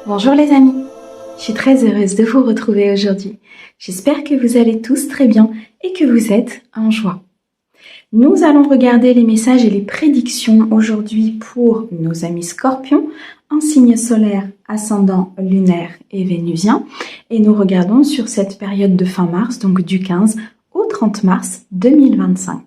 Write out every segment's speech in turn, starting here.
Bonjour les amis, je suis très heureuse de vous retrouver aujourd'hui. J'espère que vous allez tous très bien et que vous êtes en joie. Nous allons regarder les messages et les prédictions aujourd'hui pour nos amis scorpions en signe solaire, ascendant, lunaire et vénusien. Et nous regardons sur cette période de fin mars, donc du 15 au 30 mars 2025.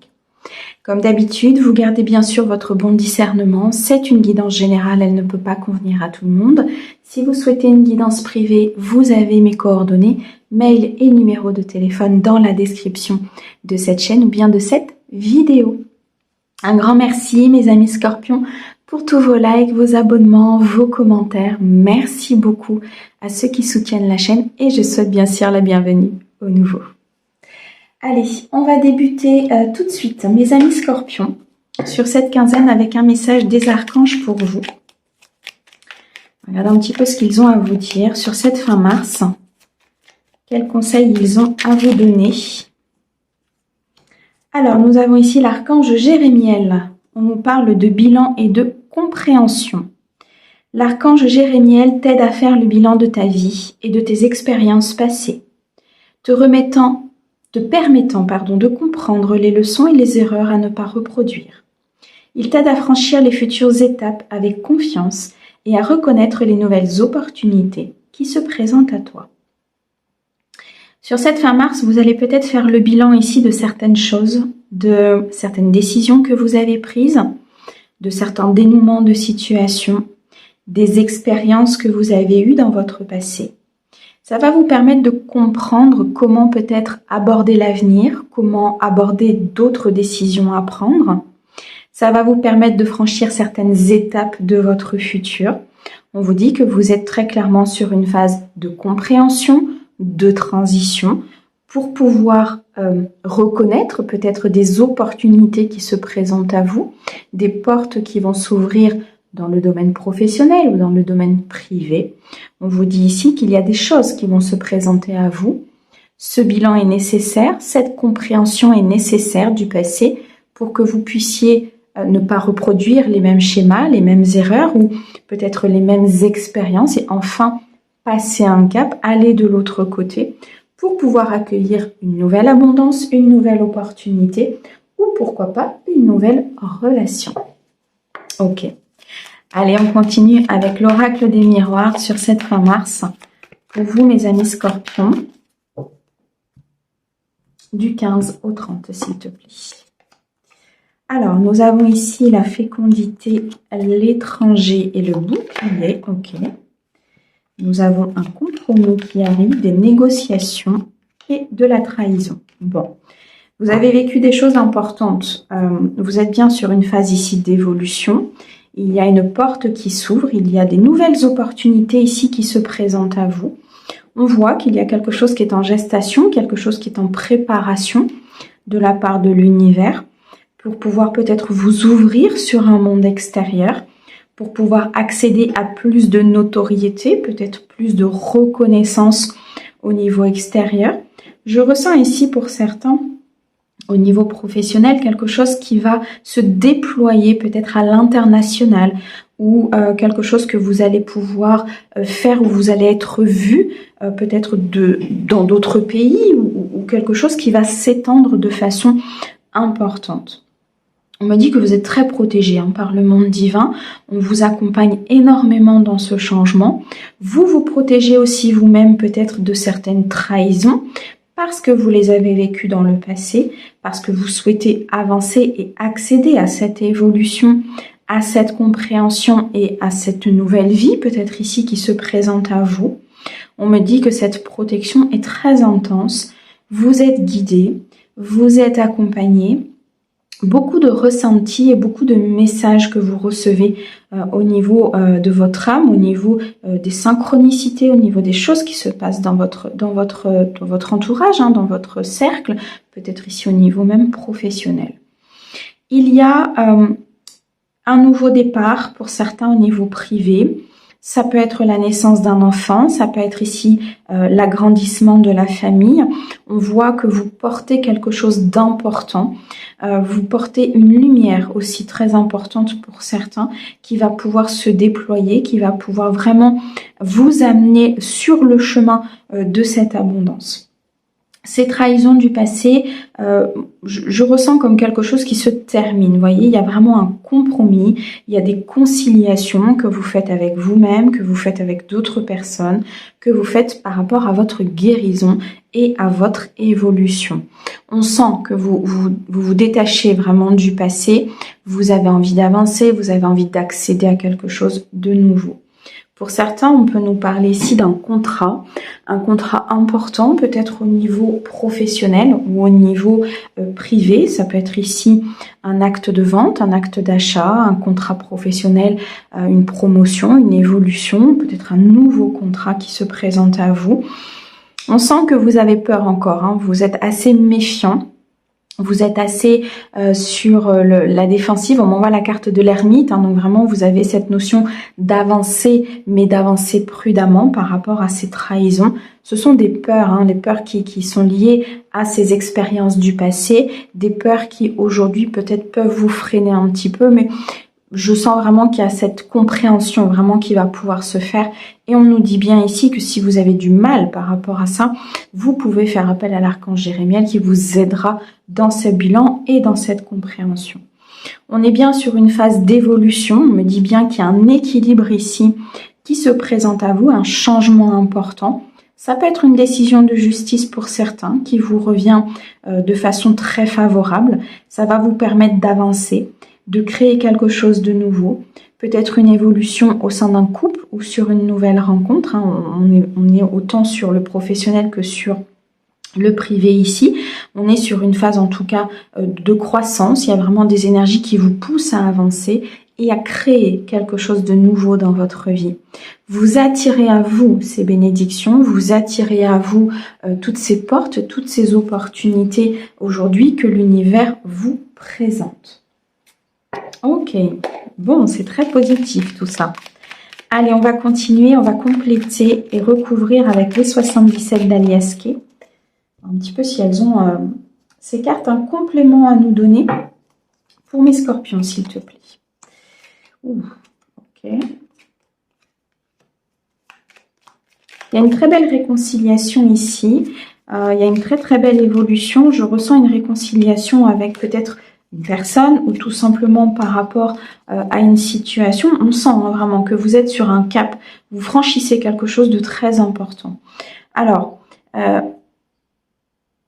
Comme d'habitude, vous gardez bien sûr votre bon discernement. C'est une guidance générale, elle ne peut pas convenir à tout le monde. Si vous souhaitez une guidance privée, vous avez mes coordonnées, mail et numéro de téléphone dans la description de cette chaîne ou bien de cette vidéo. Un grand merci mes amis scorpions pour tous vos likes, vos abonnements, vos commentaires. Merci beaucoup à ceux qui soutiennent la chaîne et je souhaite bien sûr la bienvenue aux nouveaux. Allez, on va débuter tout de suite, mes amis scorpions, sur cette quinzaine avec un message des archanges pour vous. Regardez un petit peu ce qu'ils ont à vous dire sur cette fin mars. Quels conseils ils ont à vous donner? Alors, nous avons ici l'archange Jérémiel. On nous parle de bilan et de compréhension. L'archange Jérémiel t'aide à faire le bilan de ta vie et de tes expériences passées, te permettant de comprendre les leçons et les erreurs à ne pas reproduire. Il t'aide à franchir les futures étapes avec confiance et à reconnaître les nouvelles opportunités qui se présentent à toi. Sur cette fin mars, vous allez peut-être faire le bilan ici de certaines choses, de certaines décisions que vous avez prises, de certains dénouements de situations, des expériences que vous avez eues dans votre passé. Ça va vous permettre de comprendre comment peut-être aborder l'avenir, comment aborder d'autres décisions à prendre. Ça va vous permettre de franchir certaines étapes de votre futur. On vous dit que vous êtes très clairement sur une phase de compréhension, de transition, pour pouvoir reconnaître peut-être des opportunités qui se présentent à vous, des portes qui vont s'ouvrir dans le domaine professionnel ou dans le domaine privé. On vous dit ici qu'il y a des choses qui vont se présenter à vous. Ce bilan est nécessaire, cette compréhension est nécessaire du passé pour que vous puissiez ne pas reproduire les mêmes schémas, les mêmes erreurs ou peut-être les mêmes expériences et enfin passer un cap, aller de l'autre côté pour pouvoir accueillir une nouvelle abondance, une nouvelle opportunité ou pourquoi pas une nouvelle relation. Ok. Allez, on continue avec l'oracle des miroirs sur cette fin mars. Pour vous, mes amis scorpions, du 15 au 30, s'il te plaît. Alors, nous avons ici la fécondité, l'étranger et le bouclier. Ok. Nous avons un compromis qui arrive, des négociations et de la trahison. Bon, vous avez vécu des choses importantes. Vous êtes bien sur une phase ici d'évolution. Il y a une porte qui s'ouvre, il y a des nouvelles opportunités ici qui se présentent à vous. On voit qu'il y a quelque chose qui est en gestation, quelque chose qui est en préparation de la part de l'univers pour pouvoir peut-être vous ouvrir sur un monde extérieur, pour pouvoir accéder à plus de notoriété, peut-être plus de reconnaissance au niveau extérieur. Je ressens ici pour certains au niveau professionnel, quelque chose qui va se déployer peut-être à l'international ou quelque chose que vous allez pouvoir faire où vous allez être vu peut-être dans d'autres pays ou quelque chose qui va s'étendre de façon importante. On me dit que vous êtes très protégé par le monde divin. On vous accompagne énormément dans ce changement. Vous vous protégez aussi vous-même peut-être de certaines trahisons parce que vous les avez vécues dans le passé, parce que vous souhaitez avancer et accéder à cette évolution, à cette compréhension et à cette nouvelle vie peut-être ici qui se présente à vous. On me dit que cette protection est très intense. Vous êtes guidé, vous êtes accompagné. Beaucoup de ressentis et beaucoup de messages que vous recevez au niveau de votre âme, au niveau des synchronicités, au niveau des choses qui se passent dans votre entourage, dans votre cercle, peut-être ici au niveau même professionnel. Il y a un nouveau départ pour certains au niveau privé. Ça peut être la naissance d'un enfant, ça peut être ici l'agrandissement de la famille. On voit que vous portez quelque chose d'important. Vous portez une lumière aussi très importante pour certains qui va pouvoir se déployer, qui va pouvoir vraiment vous amener sur le chemin de cette abondance. Ces trahisons du passé, je ressens comme quelque chose qui se termine. Vous voyez, il y a vraiment un compromis, il y a des conciliations que vous faites avec vous-même, que vous faites avec d'autres personnes, que vous faites par rapport à votre guérison et à votre évolution. On sent que vous détachez vraiment du passé, vous avez envie d'avancer, vous avez envie d'accéder à quelque chose de nouveau. Pour certains, on peut nous parler ici d'un contrat, un contrat important, peut-être au niveau professionnel ou au niveau privé. Ça peut être ici un acte de vente, un acte d'achat, un contrat professionnel, une promotion, une évolution, peut-être un nouveau contrat qui se présente à vous. On sent que vous avez peur encore, hein, vous êtes assez méfiant. Vous êtes assez sur la défensive. On m'envoie la carte de l'ermite, hein, donc vraiment vous avez cette notion d'avancer, mais d'avancer prudemment par rapport à ces trahisons. Ce sont des peurs, hein, des peurs qui sont liées à ces expériences du passé, des peurs qui aujourd'hui peut-être peuvent vous freiner un petit peu, mais je sens vraiment qu'il y a cette compréhension vraiment qui va pouvoir se faire. Et on nous dit bien ici que si vous avez du mal par rapport à ça, vous pouvez faire appel à l'archange Jérémiel qui vous aidera dans ce bilan et dans cette compréhension. On est bien sur une phase d'évolution. On me dit bien qu'il y a un équilibre ici qui se présente à vous, un changement important. Ça peut être une décision de justice pour certains qui vous revient de façon très favorable. Ça va vous permettre d'avancer, de créer quelque chose de nouveau, peut-être une évolution au sein d'un couple ou sur une nouvelle rencontre. On est autant sur le professionnel que sur le privé ici. On est sur une phase en tout cas de croissance. Il y a vraiment des énergies qui vous poussent à avancer et à créer quelque chose de nouveau dans votre vie. Vous attirez à vous ces bénédictions, vous attirez à vous toutes ces portes, toutes ces opportunités aujourd'hui que l'univers vous présente. Ok, bon, c'est très positif tout ça. Allez, on va continuer, on va compléter et recouvrir avec les 77 d'Aliaske. Un petit peu si elles ont ces cartes, un complément à nous donner pour mes scorpions, s'il te plaît. Ouh, ok. Il y a une très belle réconciliation ici. Il y a une très belle évolution. Je ressens une réconciliation avec peut-être une personne ou tout simplement par rapport à une situation. On sent vraiment que vous êtes sur un cap, vous franchissez quelque chose de très important. Alors,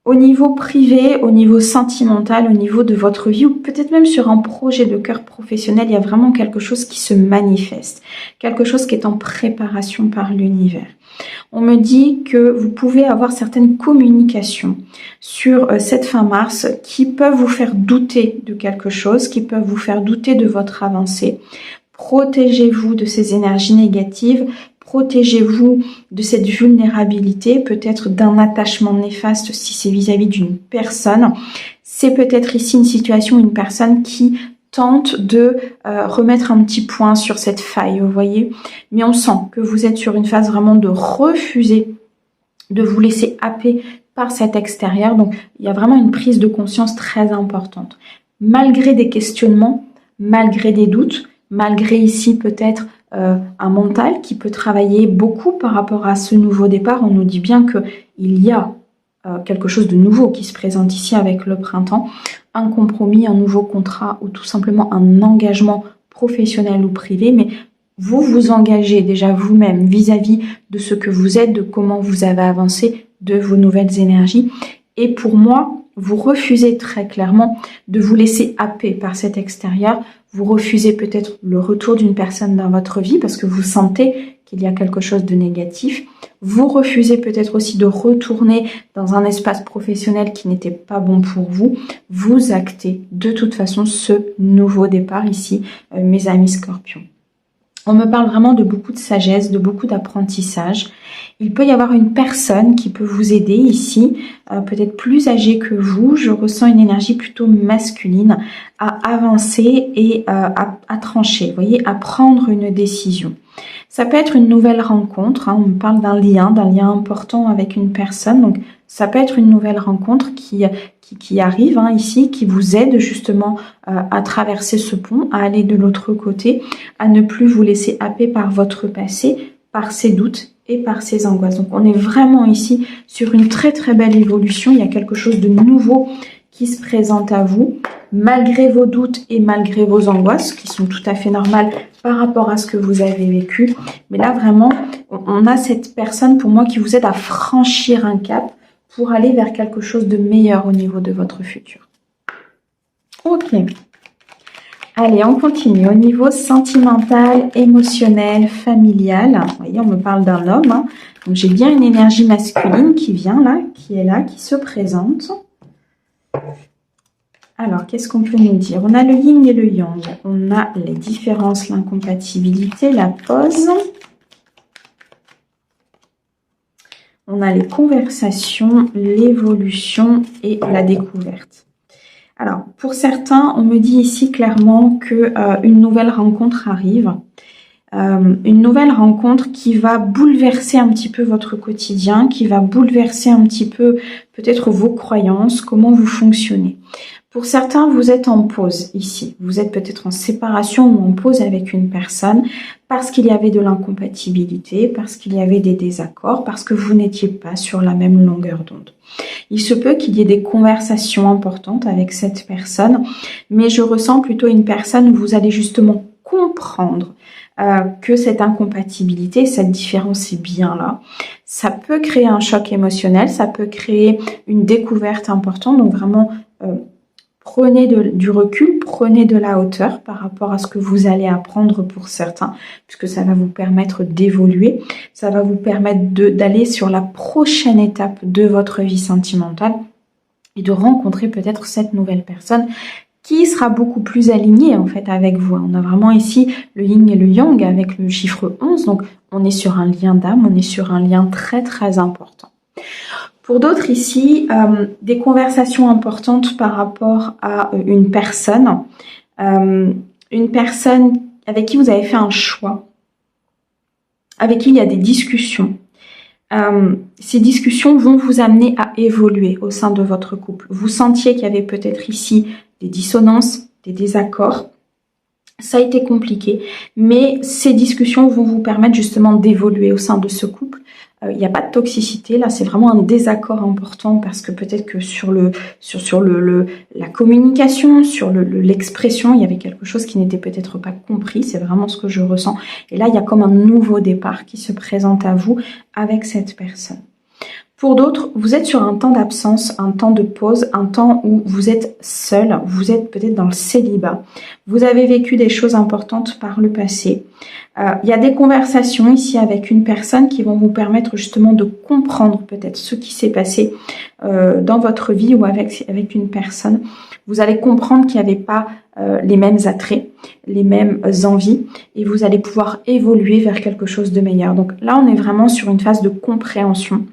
au niveau privé, au niveau sentimental, au niveau de votre vie ou peut-être même sur un projet de cœur professionnel, il y a vraiment quelque chose qui se manifeste, quelque chose qui est en préparation par l'univers. On me dit que vous pouvez avoir certaines communications sur cette fin mars qui peuvent vous faire douter de quelque chose, qui peuvent vous faire douter de votre avancée. Protégez-vous de ces énergies négatives, protégez-vous de cette vulnérabilité, peut-être d'un attachement néfaste si c'est vis-à-vis d'une personne. C'est peut-être ici une situation, une personne qui tente de remettre un petit point sur cette faille, vous voyez. Mais on sent que vous êtes sur une phase vraiment de refuser de vous laisser happer par cet extérieur. Donc, il y a vraiment une prise de conscience très importante. Malgré des questionnements, malgré des doutes, malgré ici peut-être un mental qui peut travailler beaucoup par rapport à ce nouveau départ, on nous dit bien qu'il y a quelque chose de nouveau qui se présente ici avec le printemps, un compromis, un nouveau contrat ou tout simplement un engagement professionnel ou privé, mais vous vous engagez déjà vous-même vis-à-vis de ce que vous êtes, de comment vous avez avancé, de vos nouvelles énergies. Et pour moi, vous refusez très clairement de vous laisser happer par cet extérieur. Vous refusez peut-être le retour d'une personne dans votre vie parce que vous sentez qu'il y a quelque chose de négatif. Vous refusez peut-être aussi de retourner dans un espace professionnel qui n'était pas bon pour vous. Vous actez de toute façon ce nouveau départ ici, mes amis scorpions. On me parle vraiment de beaucoup de sagesse, de beaucoup d'apprentissage. Il peut y avoir une personne qui peut vous aider ici, peut-être plus âgée que vous. Je ressens une énergie plutôt masculine à avancer et à trancher, vous voyez, à prendre une décision. Ça peut être une nouvelle rencontre, hein, on parle d'un lien important avec une personne. Donc, ça peut être une nouvelle rencontre qui arrive hein, ici, qui vous aide justement à traverser ce pont, à aller de l'autre côté, à ne plus vous laisser happer par votre passé, par ses doutes et par ses angoisses. Donc, on est vraiment ici sur une très très belle évolution. Il y a quelque chose de nouveau qui se présente à vous, malgré vos doutes et malgré vos angoisses, qui sont tout à fait normales par rapport à ce que vous avez vécu. Mais là, vraiment, on a cette personne, pour moi, qui vous aide à franchir un cap pour aller vers quelque chose de meilleur au niveau de votre futur. Ok. Allez, on continue. Au niveau sentimental, émotionnel, familial, vous voyez, on me parle d'un homme. Hein. Donc, j'ai bien une énergie masculine qui vient là, qui se présente. Alors, qu'est-ce qu'on peut nous dire? On a le yin et le yang. On a les différences, l'incompatibilité, la pause. On a les conversations, l'évolution et la découverte. Alors, pour certains, on me dit ici clairement que une nouvelle rencontre arrive. Une nouvelle rencontre qui va bouleverser un petit peu votre quotidien, qui va bouleverser un petit peu peut-être vos croyances, comment vous fonctionnez. Pour certains, vous êtes en pause ici. Vous êtes peut-être en séparation ou en pause avec une personne parce qu'il y avait de l'incompatibilité, parce qu'il y avait des désaccords, parce que vous n'étiez pas sur la même longueur d'onde. Il se peut qu'il y ait des conversations importantes avec cette personne, mais je ressens plutôt une personne où vous allez justement comprendre que cette incompatibilité, cette différence est bien là. Ça peut créer un choc émotionnel, ça peut créer une découverte importante, donc vraiment prenez du recul, prenez de la hauteur par rapport à ce que vous allez apprendre pour certains, puisque ça va vous permettre d'évoluer, ça va vous permettre d'aller sur la prochaine étape de votre vie sentimentale et de rencontrer peut-être cette nouvelle personne qui sera beaucoup plus alignée en fait avec vous. On a vraiment ici le yin et le yang avec le chiffre 11, donc on est sur un lien d'âme, on est sur un lien très très important. Pour d'autres ici, des conversations importantes par rapport à une personne avec qui vous avez fait un choix, avec qui il y a des discussions. Ces discussions vont vous amener à évoluer au sein de votre couple. Vous sentiez qu'il y avait peut-être ici des dissonances, des désaccords. Ça a été compliqué, mais ces discussions vont vous permettre justement d'évoluer au sein de ce couple. Il n'y a pas de toxicité, là c'est vraiment un désaccord important parce que peut-être que sur la communication, sur l'expression, il y avait quelque chose qui n'était peut-être pas compris, c'est vraiment ce que je ressens. Et là il y a comme un nouveau départ qui se présente à vous avec cette personne. Pour d'autres, vous êtes sur un temps d'absence, un temps de pause, un temps où vous êtes seul, vous êtes peut-être dans le célibat. Vous avez vécu des choses importantes par le passé. Il y a des conversations ici avec une personne qui vont vous permettre justement de comprendre peut-être ce qui s'est passé dans votre vie ou avec une personne. Vous allez comprendre qu'il n'y avait pas les mêmes attraits, les mêmes envies et vous allez pouvoir évoluer vers quelque chose de meilleur. Donc là, on est vraiment sur une phase de compréhension,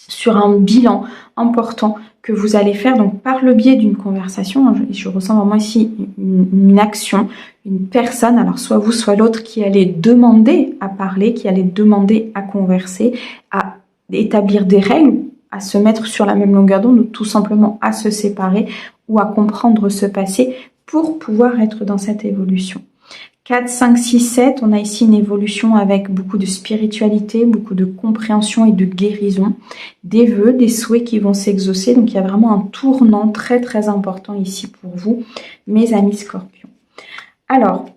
sur un bilan important que vous allez faire donc par le biais d'une conversation. Je ressens vraiment ici une action, une personne, alors soit vous, soit l'autre, qui allait demander à parler, qui allait demander à converser, à établir des règles, à se mettre sur la même longueur d'onde ou tout simplement à se séparer ou à comprendre ce passé pour pouvoir être dans cette évolution. 4, 5, 6, 7, on a ici une évolution avec beaucoup de spiritualité, beaucoup de compréhension et de guérison, des vœux, des souhaits qui vont s'exaucer. Donc il y a vraiment un tournant très très important ici pour vous, mes amis Scorpions. Alors,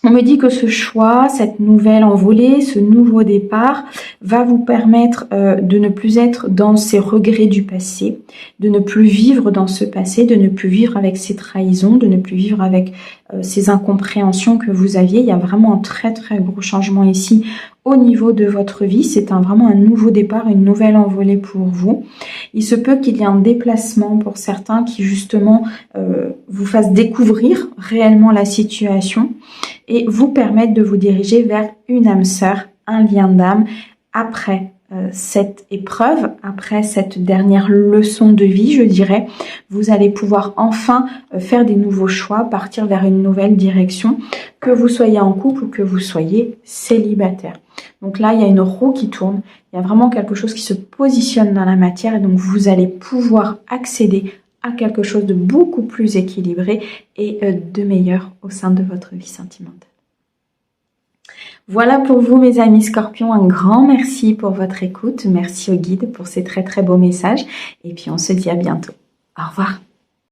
on me dit que ce choix, cette nouvelle envolée, ce nouveau départ va vous permettre de ne plus être dans ces regrets du passé, de ne plus vivre dans ce passé, de ne plus vivre avec ces trahisons, de ne plus vivre avec ces incompréhensions que vous aviez. Il y a vraiment un très très gros changement ici au niveau de votre vie. C'est vraiment un nouveau départ, une nouvelle envolée pour vous. Il se peut qu'il y ait un déplacement pour certains qui justement vous fasse découvrir réellement la situation et vous permettre de vous diriger vers une âme sœur, un lien d'âme après cette épreuve, après cette dernière leçon de vie, je dirais, vous allez pouvoir enfin faire des nouveaux choix, partir vers une nouvelle direction, que vous soyez en couple ou que vous soyez célibataire. Donc là, il y a une roue qui tourne, il y a vraiment quelque chose qui se positionne dans la matière et donc vous allez pouvoir accéder à quelque chose de beaucoup plus équilibré et de meilleur au sein de votre vie sentimentale. Voilà pour vous mes amis Scorpions, un grand merci pour votre écoute, merci au guide pour ces très très beaux messages et puis on se dit à bientôt. Au revoir.